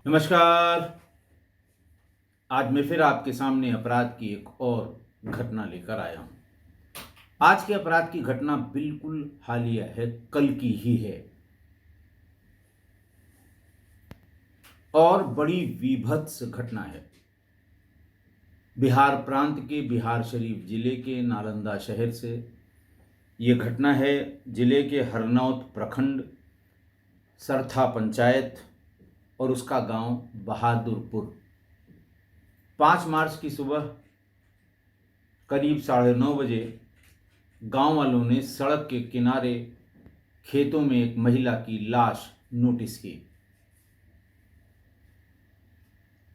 नमस्कार। आज मैं फिर आपके सामने अपराध की एक और घटना लेकर आया हूं। आज के अपराध की घटना बिल्कुल हालिया है, कल की ही है और बड़ी विभत्स घटना है। बिहार प्रांत के बिहार शरीफ जिले के नालंदा शहर से ये घटना है। जिले के हरनौत प्रखंड, सरथा पंचायत और उसका गांव बहादुरपुर। 5 मार्च की सुबह करीब 9:30 बजे गांव वालों ने सड़क के किनारे खेतों में एक महिला की लाश नोटिस की।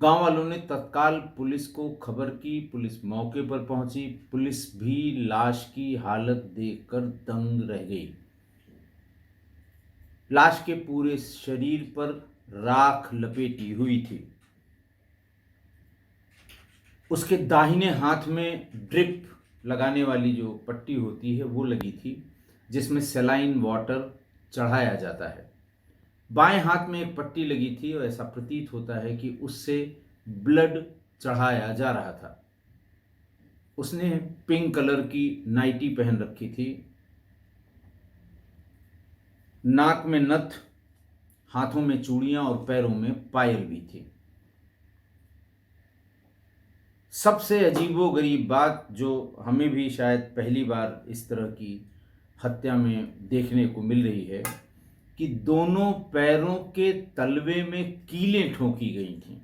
गांव वालों ने तत्काल पुलिस को खबर की। पुलिस मौके पर पहुंची। पुलिस भी लाश की हालत देखकर दंग रह गई। लाश के पूरे शरीर पर राख लपेटी हुई थी। उसके दाहिने हाथ में ड्रिप लगाने वाली जो पट्टी होती है वो लगी थी, जिसमें सलाइन वाटर चढ़ाया जाता है। बाएं हाथ में एक पट्टी लगी थी और ऐसा प्रतीत होता है कि उससे ब्लड चढ़ाया जा रहा था। उसने पिंक कलर की नाइटी पहन रखी थी। नाक में नथ, हाथों में चूड़ियां और पैरों में पायल भी थी। सबसे अजीबोगरीब बात जो हमें भी शायद पहली बार इस तरह की हत्या में देखने को मिल रही है कि दोनों पैरों के तलवे में कीलें ठोकी गई थीं।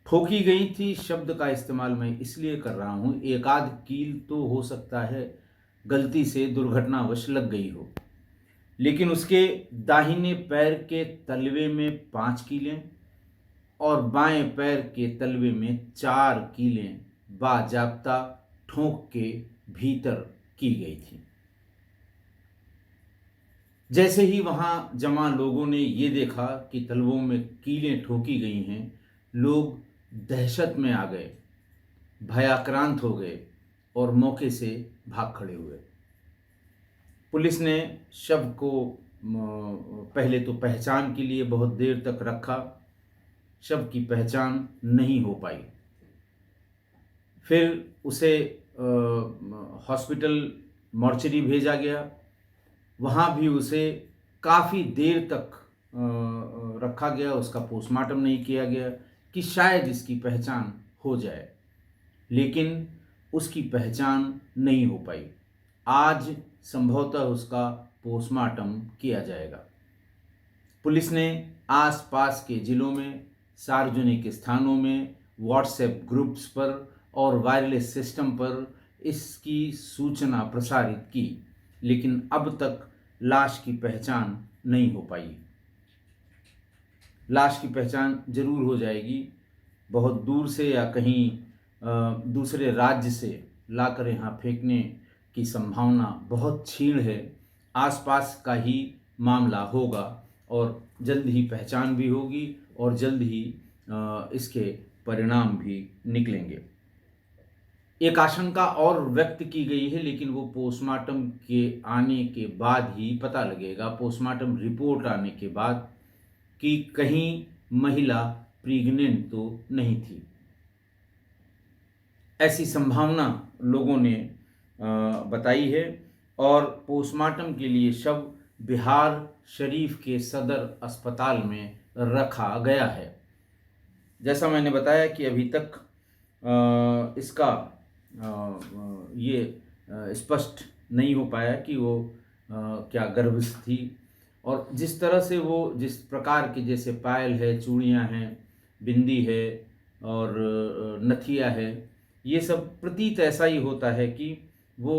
ठोकी गई थी शब्द का इस्तेमाल मैं इसलिए कर रहा हूं, एक आध कील तो हो सकता है गलती से दुर्घटनावश लग गई हो, लेकिन उसके दाहिने पैर के तलवे में 5 कीलें और बाएं पैर के तलवे में 4 कीलें बाजाब्ता ठोक के भीतर की गई थी। जैसे ही वहां जमा लोगों ने ये देखा कि तलवों में कीलें ठोकी गई हैं, लोग दहशत में आ गए, भयाक्रांत हो गए और मौके से भाग खड़े हुए। पुलिस ने शव को पहले तो पहचान के लिए बहुत देर तक रखा। शव की पहचान नहीं हो पाई। फिर उसे हॉस्पिटल मॉर्चरी भेजा गया। वहाँ भी उसे काफ़ी देर तक रखा गया। उसका पोस्टमार्टम नहीं किया गया कि शायद इसकी पहचान हो जाए, लेकिन उसकी पहचान नहीं हो पाई। आज संभवतः उसका पोस्टमार्टम किया जाएगा। पुलिस ने आसपास के ज़िलों में, सार्वजनिक स्थानों में, व्हाट्सएप ग्रुप्स पर और वायरलेस सिस्टम पर इसकी सूचना प्रसारित की, लेकिन अब तक लाश की पहचान नहीं हो पाई। लाश की पहचान जरूर हो जाएगी। बहुत दूर से या कहीं दूसरे राज्य से लाकर यहाँ फेंकने की संभावना बहुत क्षीण है। आसपास का ही मामला होगा और जल्द ही पहचान भी होगी और जल्द ही इसके परिणाम भी निकलेंगे। एक आशंका और व्यक्त की गई है, लेकिन वो पोस्टमार्टम के आने के बाद ही पता लगेगा, पोस्टमार्टम रिपोर्ट आने के बाद, कि कहीं महिला प्रेग्नेंट तो नहीं थी। ऐसी संभावना लोगों ने बताई है और पोस्टमार्टम के लिए शव बिहार शरीफ के सदर अस्पताल में रखा गया है। जैसा मैंने बताया कि अभी तक इसका ये स्पष्ट नहीं हो पाया कि वो क्या गर्भस्थ थी, और जिस तरह से वो, जिस प्रकार के, जैसे पायल है, चूड़ियाँ हैं, बिंदी है और नथिया है, ये सब प्रतीत ऐसा ही होता है कि वो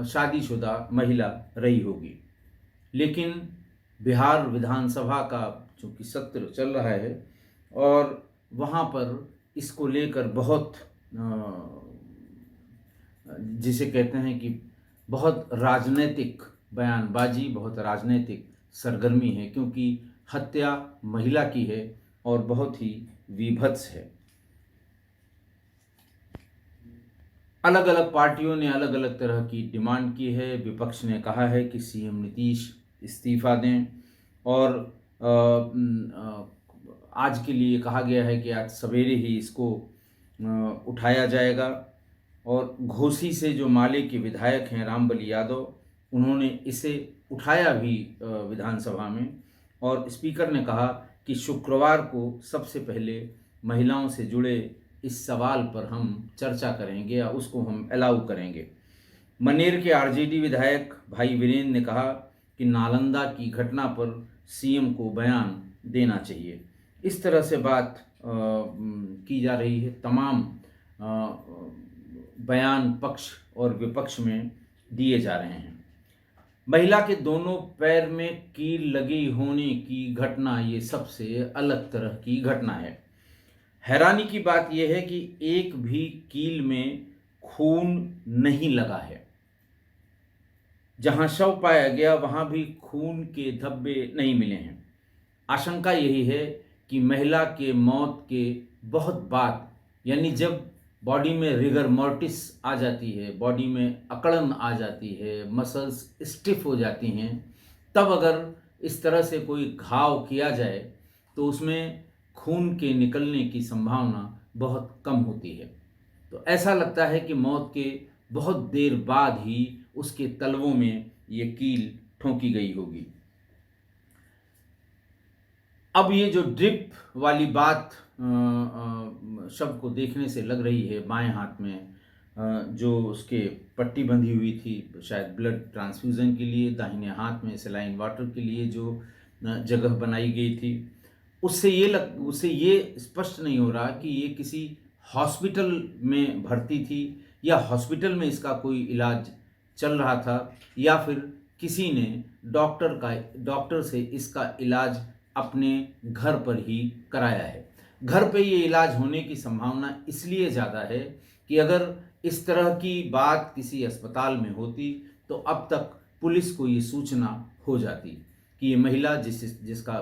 शादीशुदा महिला रही होगी। लेकिन बिहार विधानसभा का चूँकि सत्र चल रहा है और वहाँ पर इसको लेकर बहुत जिसे कहते हैं कि बहुत राजनीतिक बयानबाजी, बहुत राजनीतिक सरगर्मी है, क्योंकि हत्या महिला की है और बहुत ही विभत्स है। अलग अलग पार्टियों ने अलग अलग तरह की डिमांड की है। विपक्ष ने कहा है कि सीएम नीतीश इस्तीफा दें और आज के लिए कहा गया है कि आज सवेरे ही इसको उठाया जाएगा। और घोसी से जो माले के विधायक हैं रामबली यादव, उन्होंने इसे उठाया भी विधानसभा में, और स्पीकर ने कहा कि शुक्रवार को सबसे पहले महिलाओं से जुड़े इस सवाल पर हम चर्चा करेंगे या उसको हम अलाउ करेंगे। मनेर के आरजेडी विधायक भाई वीरेंद्र ने कहा कि नालंदा की घटना पर सीएम को बयान देना चाहिए। इस तरह से बात की जा रही है। तमाम बयान पक्ष और विपक्ष में दिए जा रहे हैं। महिला के दोनों पैर में कील लगी होने की घटना ये सबसे अलग तरह की घटना है। हैरानी की बात यह है कि एक भी कील में खून नहीं लगा है। जहां शव पाया गया वहां भी खून के धब्बे नहीं मिले हैं। आशंका यही है कि महिला के मौत के बहुत बाद, यानी जब बॉडी में रिगर मोर्टिस आ जाती है, बॉडी में अकड़न आ जाती है, मसल्स स्टिफ हो जाती हैं, तब अगर इस तरह से कोई घाव किया जाए तो उसमें खून के निकलने की संभावना बहुत कम होती है। तो ऐसा लगता है कि मौत के बहुत देर बाद ही उसके तलवों में ये कील ठोंकी गई होगी। अब ये जो ड्रिप वाली बात शव को देखने से लग रही है, बाएं हाथ में जो उसके पट्टी बंधी हुई थी शायद ब्लड ट्रांसफ्यूज़न के लिए, दाहिने हाथ में सेलाइन वाटर के लिए जो जगह बनाई गई थी, उससे ये स्पष्ट नहीं हो रहा कि ये किसी हॉस्पिटल में भर्ती थी या हॉस्पिटल में इसका कोई इलाज चल रहा था, या फिर किसी ने डॉक्टर से इसका इलाज अपने घर पर ही कराया है। घर पे ये इलाज होने की संभावना इसलिए ज़्यादा है कि अगर इस तरह की बात किसी अस्पताल में होती तो अब तक पुलिस को ये सूचना हो जाती कि ये महिला जिसका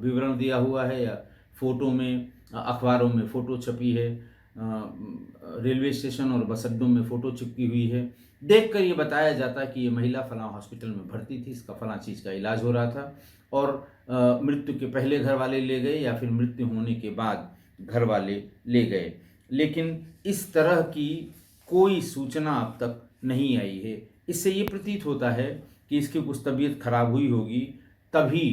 विवरण दिया हुआ है या फोटो में, अखबारों में फ़ोटो छपी है, रेलवे स्टेशन और बस अड्डों में फ़ोटो चिपकी हुई है, देखकर ये बताया जाता कि ये महिला फलां हॉस्पिटल में भर्ती थी, इसका फलां चीज़ का इलाज हो रहा था, और मृत्यु के पहले घर वाले ले गए या फिर मृत्यु होने के बाद घर वाले ले गए। लेकिन इस तरह की कोई सूचना अब तक नहीं आई है। इससे ये प्रतीत होता है कि इसकी कुछ तबीयत खराब हुई होगी, तभी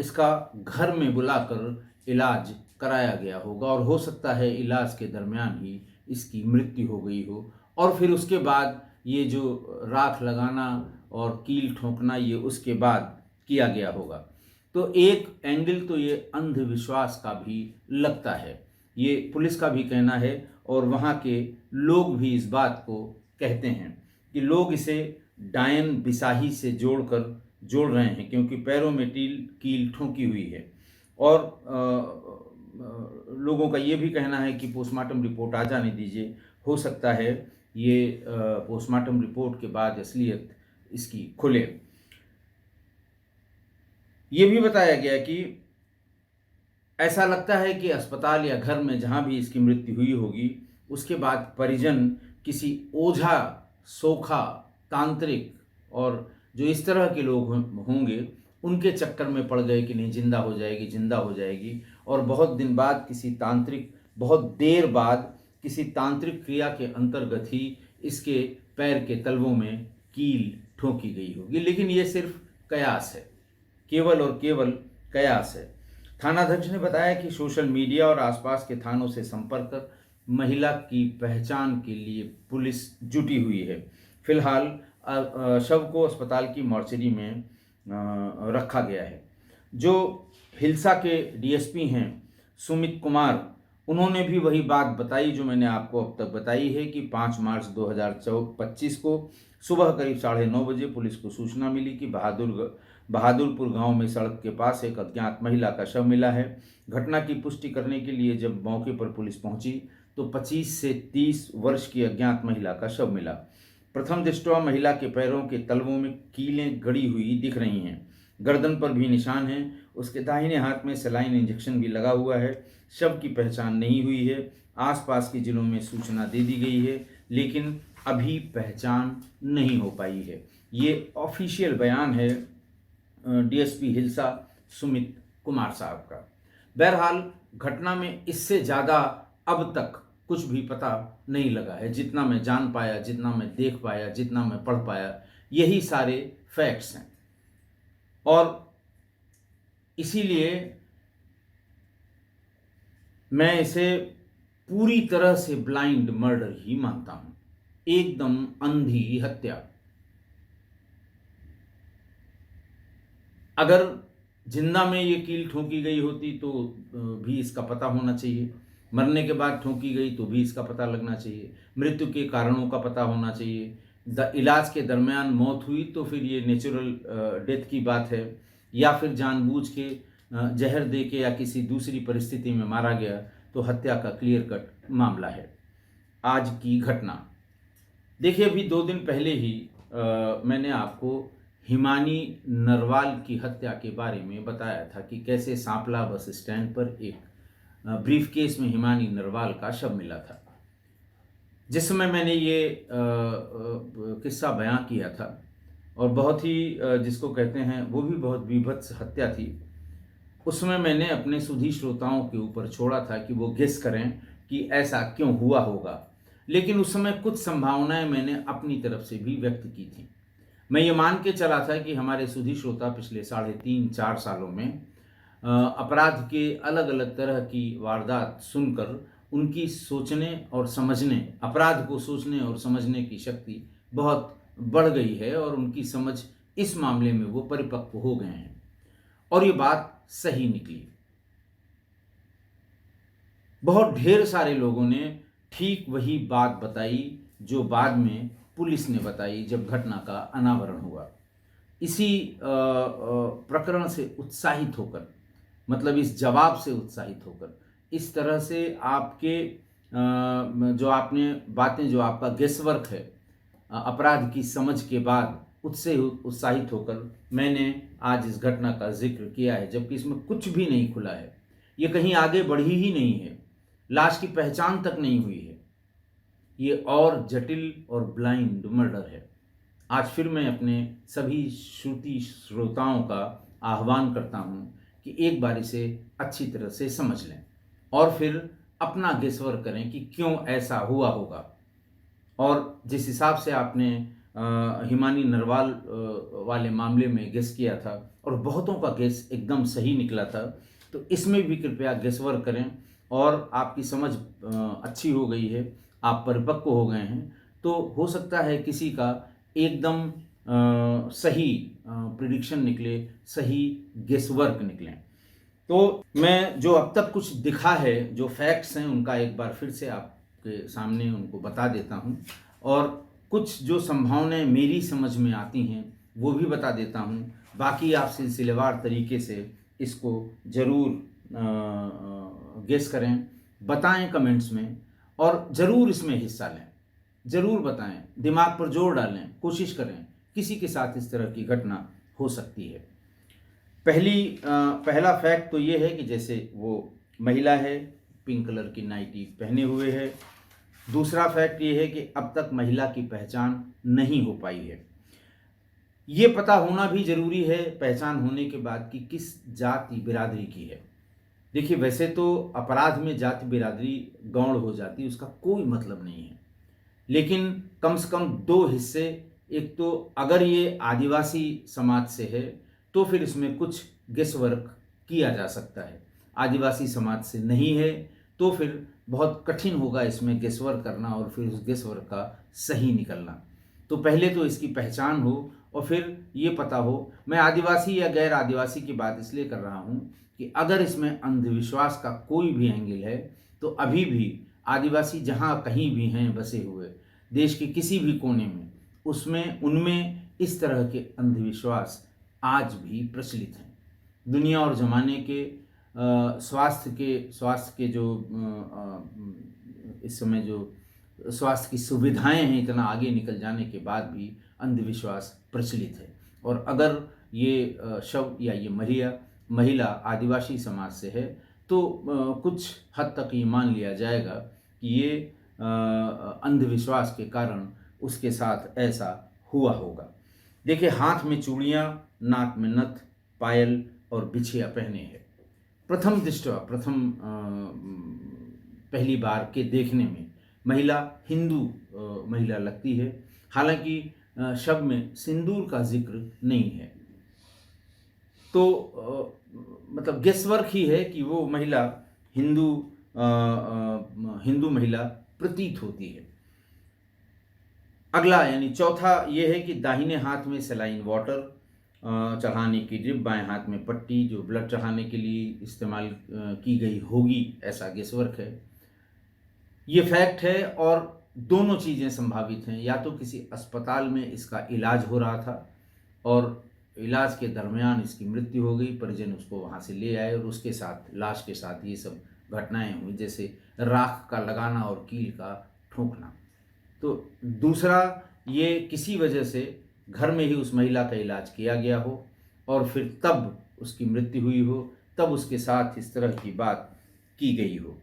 इसका घर में बुलाकर इलाज कराया गया होगा, और हो सकता है इलाज के दरमियान ही इसकी मृत्यु हो गई हो, और फिर उसके बाद ये जो राख लगाना और कील ठोंकना ये उसके बाद किया गया होगा। तो एक एंगल तो ये अंधविश्वास का भी लगता है, ये पुलिस का भी कहना है, और वहाँ के लोग भी इस बात को कहते हैं कि लोग इसे डायन बिसाही से जोड़ रहे हैं, क्योंकि पैरों में कील ठोंकी हुई है। और लोगों का ये भी कहना है कि पोस्टमार्टम रिपोर्ट आ जाने दीजिए, हो सकता है ये पोस्टमार्टम रिपोर्ट के बाद असलियत इसकी खुले। ये भी बताया गया कि ऐसा लगता है कि अस्पताल या घर में जहाँ भी इसकी मृत्यु हुई होगी, उसके बाद परिजन किसी ओझा, सोखा, तांत्रिक और जो इस तरह के लोग होंगे उनके चक्कर में पड़ गए कि नहीं जिंदा हो जाएगी, जिंदा हो जाएगी, और बहुत दिन बाद बहुत देर बाद किसी तांत्रिक क्रिया के अंतर्गत ही इसके पैर के तलवों में कील ठोंकी गई होगी। लेकिन ये सिर्फ कयास है, केवल और केवल कयास है। थानाध्यक्ष ने बताया कि सोशल मीडिया और आसपास के थानों से संपर्क कर महिला की पहचान के लिए पुलिस जुटी हुई है। फिलहाल शव को अस्पताल की मॉर्चरी में रखा गया है। जो हिल्सा के डीएसपी हैं सुमित कुमार, उन्होंने भी वही बात बताई जो मैंने आपको अब तक बताई है कि 5 मार्च 2025 को सुबह करीब 9:30 बजे पुलिस को सूचना मिली कि बहादुरपुर गांव में सड़क के पास एक अज्ञात महिला का शव मिला है। घटना की पुष्टि करने के लिए जब मौके पर पुलिस पहुंची तो 25 से 30 वर्ष की अज्ञात महिला का शव मिला। प्रथम दृष्टया महिला के पैरों के तलवों में कीलें गड़ी हुई दिख रही हैं, गर्दन पर भी निशान हैं, उसके दाहिने हाथ में सलाइन इंजेक्शन भी लगा हुआ है। शव की पहचान नहीं हुई है। आसपास के जिलों में सूचना दे दी गई है, लेकिन अभी पहचान नहीं हो पाई है। ये ऑफिशियल बयान है डीएसपी हिल्सा सुमित कुमार साहब का। बहरहाल घटना में इससे ज़्यादा अब तक कुछ भी पता नहीं लगा है। जितना मैं जान पाया, जितना मैं देख पाया, जितना मैं पढ़ पाया, यही सारे फैक्ट्स हैं। और इसीलिए मैं इसे पूरी तरह से ब्लाइंड मर्डर ही मानता हूं, एकदम अंधी हत्या। अगर जिंदा में ये कील ठोकी गई होती तो भी इसका पता होना चाहिए, मरने के बाद ठोकी गई तो भी इसका पता लगना चाहिए, मृत्यु के कारणों का पता होना चाहिए, इलाज के दरमियान मौत हुई तो फिर ये नेचुरल डेथ की बात है, या फिर जानबूझ के जहर दे के या किसी दूसरी परिस्थिति में मारा गया तो हत्या का क्लियर कट मामला है। आज की घटना देखिए, अभी 2 दिन पहले ही मैंने आपको हिमानी नरवाल की हत्या के बारे में बताया था कि कैसे सांपला बस स्टैंड पर एक ब्रीफ केस में हिमानी नरवाल का शव मिला था। जिस समय मैंने ये किस्सा बयां किया था, और बहुत ही जिसको कहते हैं वो भी बहुत बीभत्स हत्या थी, उस समय मैंने अपने सुधी श्रोताओं के ऊपर छोड़ा था कि वो गेस करें कि ऐसा क्यों हुआ होगा। लेकिन उस समय कुछ संभावनाएं मैंने अपनी तरफ से भी व्यक्त की थी। मैं ये मान के चला था कि हमारे सुधी श्रोता पिछले 3.5-4 सालों में अपराध के अलग अलग तरह की वारदात सुनकर उनकी सोचने और समझने, अपराध को सोचने और समझने की शक्ति बहुत बढ़ गई है, और उनकी समझ इस मामले में वो परिपक्व हो गए हैं। और ये बात सही निकली। बहुत ढेर सारे लोगों ने ठीक वही बात बताई जो बाद में पुलिस ने बताई जब घटना का अनावरण हुआ। इसी प्रकरण से उत्साहित होकर, मतलब इस जवाब से उत्साहित होकर, इस तरह से आपके जो आपने बातें, जो आपका गेसवर्क है अपराध की समझ के बाद, उससे उत्साहित होकर मैंने आज इस घटना का जिक्र किया है, जबकि इसमें कुछ भी नहीं खुला है। ये कहीं आगे बढ़ी ही नहीं है, लाश की पहचान तक नहीं हुई है। ये और जटिल और ब्लाइंड मर्डर है। आज फिर मैं अपने सभी श्रुति श्रोताओं का आह्वान करता हूं कि एक बार इसे अच्छी तरह से समझ लें और फिर अपना गेसवर्क करें कि क्यों ऐसा हुआ होगा। और जिस हिसाब से आपने हिमानी नरवाल वाले मामले में गेस किया था, और बहुतों का गेस एकदम सही निकला था, तो इसमें भी कृपया गेसवर्क करें। और आपकी समझ अच्छी हो गई है, आप परिपक्व हो गए हैं, तो हो सकता है किसी का एकदम सही प्रिडिक्शन निकले, सही गेसवर्क निकले। तो मैं जो अब तक कुछ दिखा है, जो फैक्ट्स हैं, उनका एक बार फिर से आपके सामने उनको बता देता हूं, और कुछ जो संभावनाएं मेरी समझ में आती हैं वो भी बता देता हूं। बाकी आप सिलसिलेवार तरीके से इसको ज़रूर गेस करें, बताएं कमेंट्स में, और ज़रूर इसमें हिस्सा लें, ज़रूर बताएं, दिमाग पर जोर डालें, कोशिश करें। किसी के साथ इस तरह की घटना हो सकती है। पहला फैक्ट तो ये है कि जैसे वो महिला है, पिंक कलर की नाइटी पहने हुए है। दूसरा फैक्ट ये है कि अब तक महिला की पहचान नहीं हो पाई है। ये पता होना भी ज़रूरी है पहचान होने के बाद कि किस जाति बिरादरी की है। देखिए, वैसे तो अपराध में जाति बिरादरी गौण हो जाती, उसका कोई मतलब नहीं है, लेकिन कम से कम 2 हिस्से, एक तो अगर ये आदिवासी समाज से है तो फिर इसमें कुछ गेसवर्क किया जा सकता है, आदिवासी समाज से नहीं है तो फिर बहुत कठिन होगा इसमें गेसवर्क करना और फिर उस गेसवर्क का सही निकलना। तो पहले तो इसकी पहचान हो और फिर ये पता हो। मैं आदिवासी या गैर आदिवासी की बात इसलिए कर रहा हूँ कि अगर इसमें अंधविश्वास का कोई भी एंगल है तो अभी भी आदिवासी जहाँ कहीं भी हैं बसे हुए, देश के किसी भी कोने में, उसमें उनमें इस तरह के अंधविश्वास आज भी प्रचलित हैं। दुनिया और ज़माने के स्वास्थ्य के जो इस समय जो स्वास्थ्य की सुविधाएं हैं, इतना आगे निकल जाने के बाद भी अंधविश्वास प्रचलित है। और अगर ये शव या ये महिला आदिवासी समाज से है तो कुछ हद तक ये मान लिया जाएगा कि ये अंधविश्वास के कारण उसके साथ ऐसा हुआ होगा। देखिए, हाथ में चूड़ियाँ, नाक में नथ, पायल और बिछिया पहने हैं। प्रथम दृष्टया पहली बार के देखने में महिला हिंदू महिला लगती है। हालांकि शब्द में सिंदूर का जिक्र नहीं है, तो मतलब गेसवर्क ही है कि वो महिला हिंदू हिंदू महिला प्रतीत होती है। अगला यानी चौथा ये है कि दाहिने हाथ में सलाइन वाटर चढ़ाने की ड्रिप, बाएं हाथ में पट्टी जो ब्लड चढ़ाने के लिए इस्तेमाल की गई होगी, ऐसा गेसवर्क है। ये फैक्ट है और दोनों चीज़ें संभावित हैं। या तो किसी अस्पताल में इसका इलाज हो रहा था और इलाज के दरमियान इसकी मृत्यु हो गई, परिजन उसको वहाँ से ले आए और उसके साथ लाश के साथ ये सब घटनाएं हुई, जैसे राख का लगाना और कील का ठोंकना। तो दूसरा, ये किसी वजह से घर में ही उस महिला का इलाज किया गया हो और फिर तब उसकी मृत्यु हुई हो, तब उसके साथ इस तरह की बात की गई हो।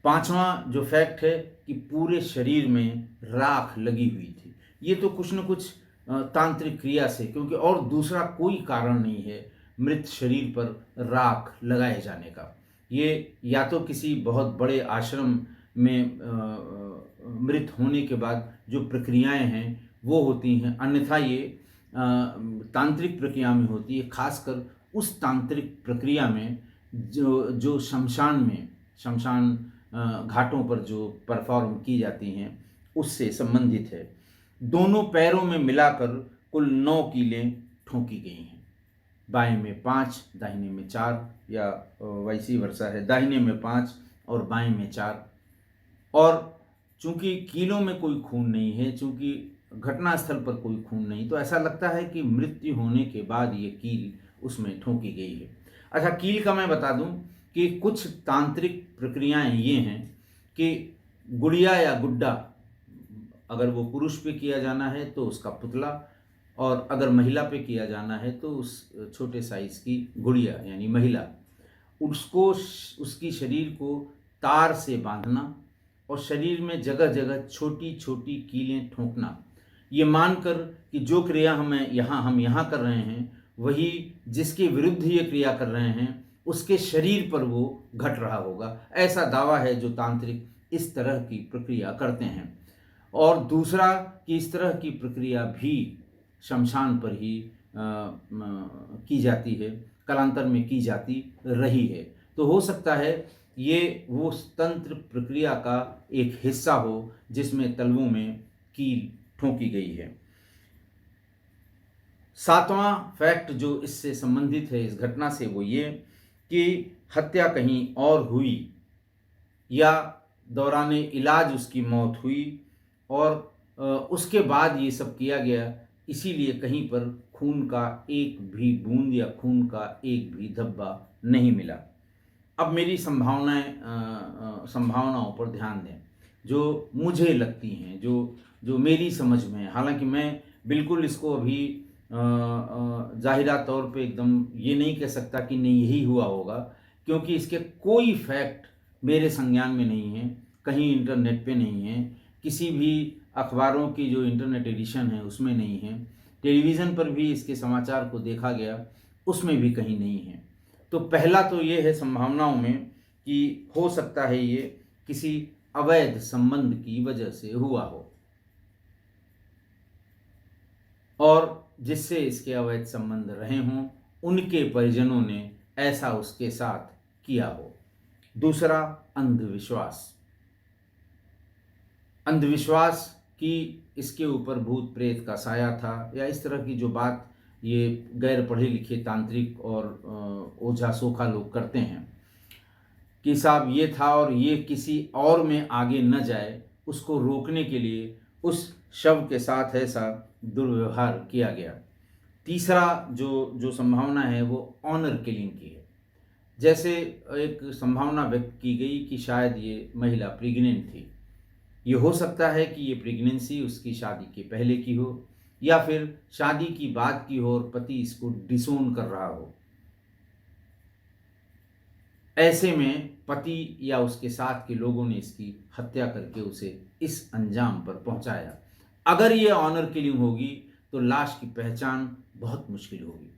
पांचवा जो फैक्ट है कि पूरे शरीर में राख लगी हुई थी। ये तो कुछ न कुछ तांत्रिक क्रिया से, क्योंकि और दूसरा कोई कारण नहीं है मृत शरीर पर राख लगाए जाने का। ये या तो किसी बहुत बड़े आश्रम में मृत होने के बाद जो प्रक्रियाएं हैं वो होती हैं, अन्यथा ये तांत्रिक प्रक्रिया में होती है। खासकर उस तांत्रिक प्रक्रिया में जो शमशान घाटों पर जो परफॉर्म की जाती हैं उससे संबंधित है। दोनों पैरों में मिलाकर कुल 9 कीलें ठोंकी गई हैं। बाएं में 5, दाहिने में 4, या वैसी वर्षा है, दाहिने में 5 और बाएं में 4। और चूंकि कीलों में कोई खून नहीं है, चूंकि घटनास्थल पर कोई खून नहीं, तो ऐसा लगता है कि मृत्यु होने के बाद ये कील उसमें ठोंकी गई है। अच्छा, कील का मैं बता दूं कि कुछ तांत्रिक प्रक्रियाएं ये हैं कि गुड़िया या गुड्डा, अगर वो पुरुष पे किया जाना है तो उसका पुतला, और अगर महिला पे किया जाना है तो उस छोटे साइज की गुड़िया यानी महिला, उसको उसकी शरीर को तार से बांधना और शरीर में जगह जगह छोटी छोटी कीलें ठोंकना, ये मानकर कि जो क्रिया हम यहाँ कर रहे हैं वही जिसके विरुद्ध ये क्रिया कर रहे हैं उसके शरीर पर वो घट रहा होगा, ऐसा दावा है जो तांत्रिक इस तरह की प्रक्रिया करते हैं। और दूसरा कि इस तरह की प्रक्रिया भी शमशान पर ही की जाती है, कालांतर में की जाती रही है। तो हो सकता है ये वो तंत्र प्रक्रिया का एक हिस्सा हो जिसमें तलवों में कील ठोंकी गई है। 7वां फैक्ट जो इससे संबंधित है इस घटना से, वो ये कि हत्या कहीं और हुई या दौरान इलाज उसकी मौत हुई और उसके बाद ये सब किया गया, इसीलिए कहीं पर खून का एक भी बूंद या खून का एक भी धब्बा नहीं मिला। अब मेरी संभावनाओं पर ध्यान दें जो मुझे लगती हैं, जो मेरी समझ में है। हालांकि मैं बिल्कुल इसको अभी जाहिरा तौर पे एकदम ये नहीं कह सकता कि नहीं यही हुआ होगा, क्योंकि इसके कोई फैक्ट मेरे संज्ञान में नहीं है, कहीं इंटरनेट पे नहीं है, किसी भी अखबारों की जो इंटरनेट एडिशन है उसमें नहीं है, टेलीविज़न पर भी इसके समाचार को देखा गया उसमें भी कहीं नहीं है। तो पहला तो ये है संभावनाओं में कि हो सकता है ये किसी अवैध संबंध की वजह से हुआ हो और जिससे इसके अवैध संबंध रहे हों उनके परिजनों ने ऐसा उसके साथ किया हो। दूसरा, अंधविश्वास कि इसके ऊपर भूत प्रेत का साया था, या इस तरह की जो बात ये गैर पढ़े लिखे तांत्रिक और ओझा सोखा लोग करते हैं कि साहब ये था और ये किसी और में आगे न जाए, उसको रोकने के लिए उस शव के साथ ऐसा दुर्व्यवहार किया गया। तीसरा जो संभावना है वो ऑनर किलिंग की है। जैसे एक संभावना व्यक्त की गई कि शायद ये महिला प्रेग्नेंट थी। ये हो सकता है कि ये प्रेगनेंसी उसकी शादी के पहले की हो या फिर शादी की बाद की हो और पति इसको डिसोन कर रहा हो। ऐसे में पति या उसके साथ के लोगों ने इसकी हत्या करके उसे इस अंजाम पर पहुंचाया। अगर ये ऑनर किलिंग होगी तो लाश की पहचान बहुत मुश्किल होगी।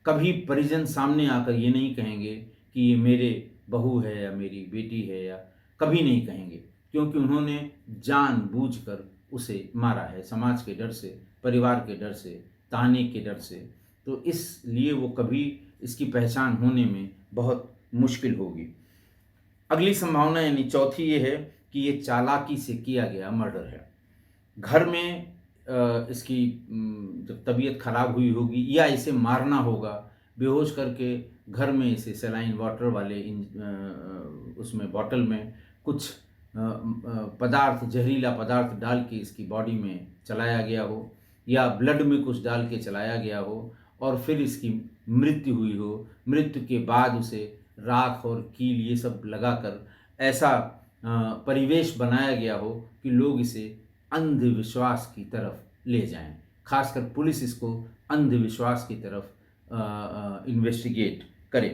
कभी परिजन सामने आकर ये नहीं कहेंगे कि ये मेरे बहू है या मेरी बेटी है, या कभी नहीं कहेंगे, क्योंकि उन्होंने जानबूझकर उसे मारा है, समाज के डर से, परिवार के डर से, ताने के डर से। तो इसलिए वो कभी इसकी पहचान होने में बहुत मुश्किल होगी। अगली संभावना यानी चौथी ये है कि ये चालाकी से किया गया मर्डर है। घर में इसकी जब तबीयत खराब हुई होगी या इसे मारना होगा, बेहोश करके घर में इसे सलाइन वाटर वाले उसमें बॉटल में कुछ पदार्थ, जहरीला पदार्थ डाल के इसकी बॉडी में चलाया गया हो, या ब्लड में कुछ डाल के चलाया गया हो, और फिर इसकी मृत्यु हुई हो। मृत्यु के बाद उसे राख और कील ये सब लगाकर ऐसा परिवेश बनाया गया हो कि लोग इसे अंधविश्वास की तरफ ले जाएं। खासकर पुलिस इसको अंधविश्वास की तरफ इन्वेस्टिगेट करे।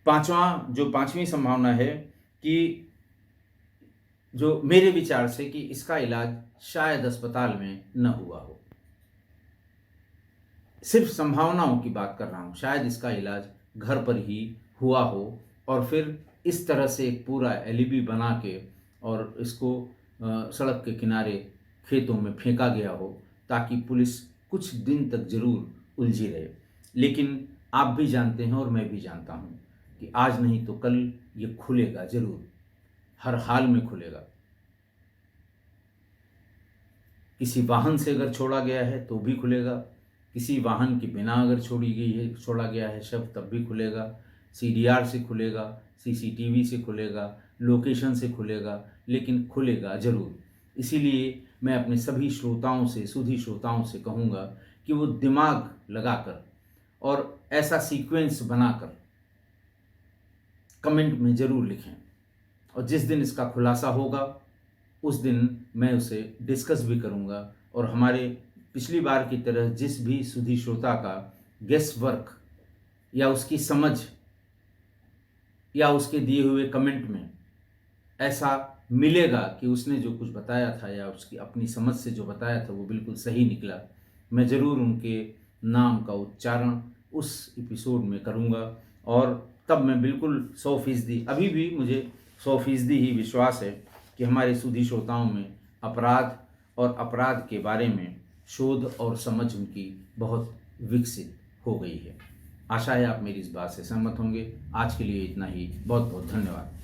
पांचवी संभावना है कि जो मेरे विचार से कि इसका इलाज शायद अस्पताल में न हुआ हो। सिर्फ संभावनाओं की बात कर रहा हूँ। शायद इसका इलाज घर पर ही हुआ हो और फिर इस तरह से एक पूरा एलिबी बना के और इसको सड़क के किनारे खेतों में फेंका गया हो, ताकि पुलिस कुछ दिन तक जरूर उलझी रहे। लेकिन आप भी जानते हैं और मैं भी जानता हूँ कि आज नहीं तो कल ये खुलेगा जरूर, हर हाल में खुलेगा। किसी वाहन से अगर छोड़ा गया है तो भी खुलेगा, किसी वाहन के बिना अगर छोड़ा गया है शव, तब भी खुलेगा। सीडीआर से खुलेगा, सीसीटीवी से खुलेगा, लोकेशन से खुलेगा, लेकिन खुलेगा जरूर। इसीलिए मैं अपने सभी श्रोताओं से, सुधी श्रोताओं से कहूँगा कि वो दिमाग लगाकर और ऐसा सीक्वेंस बनाकर कमेंट में ज़रूर लिखें, और जिस दिन इसका खुलासा होगा उस दिन मैं उसे डिस्कस भी करूँगा। और हमारे पिछली बार की तरह जिस भी सुधी श्रोता का गेस वर्क या उसकी समझ या उसके दिए हुए कमेंट में ऐसा मिलेगा कि उसने जो कुछ बताया था या उसकी अपनी समझ से जो बताया था वो बिल्कुल सही निकला, मैं ज़रूर उनके नाम का उच्चारण उस एपिसोड में करूँगा। और तब मैं बिल्कुल 100%, अभी भी मुझे 100% ही विश्वास है कि हमारे सुधी श्रोताओं में अपराध और अपराध के बारे में शोध और समझ उनकी बहुत विकसित हो गई है। आशा है आप मेरी इस बात से सहमत होंगे। आज के लिए इतना ही। बहुत बहुत धन्यवाद।